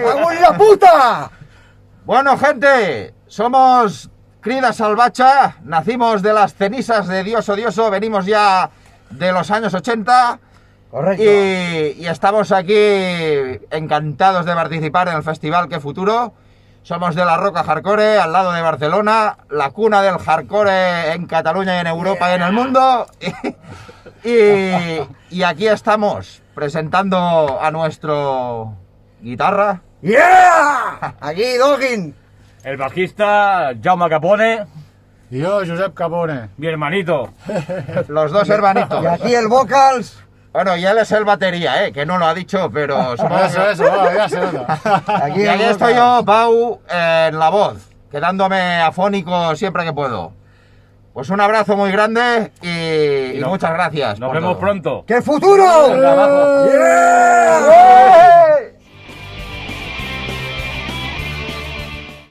¡Vamos la puta! Bueno, gente, somos Crida Salvatge, nacimos de las cenizas de Dios Odioso, venimos ya de los años 80. Correcto. Y estamos aquí encantados de participar en el festival Que Futuro. Somos de la Roca Hardcore, al lado de Barcelona, la cuna del hardcore en Cataluña y en Europa y en el mundo. Y aquí estamos presentando a nuestro guitarra. ¡Yeah! Aquí, Doggin. El bajista Jaume Capone, Y yo, Josep Capone. mi hermanito. Los dos hermanitos. Y aquí el vocals. Bueno, y él es el batería, que no lo ha dicho, pero supongo que... Eso, ya se nota. Aquí Y el aquí vocals. estoy yo, Pau, en la voz, quedándome afónico siempre que puedo. Pues un abrazo muy grande y no- muchas gracias. Nos por vemos todo. pronto. ¡Qué futuro! Venga, abajo. ¡Yeah!